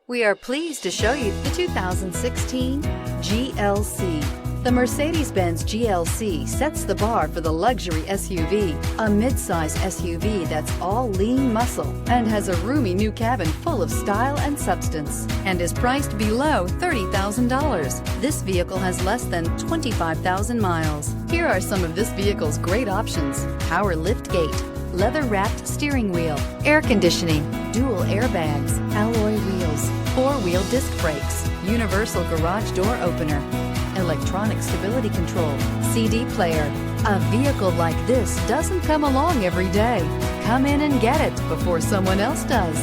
We are pleased to show you the 2016 GLC. The Mercedes-Benz GLC sets the bar for the luxury SUV, a midsize SUV that's all lean muscle and has a roomy new cabin full of style and substance, and is priced below $30,000. This vehicle has less than 25,000 miles. Here are some of this vehicle's great options: power lift gate, leather-wrapped steering wheel, air conditioning, dual airbags, alloy wheels, four-wheel disc brakes, universal garage door opener, electronic stability control, CD player. A vehicle like this doesn't come along every day. Come in and get it before someone else does.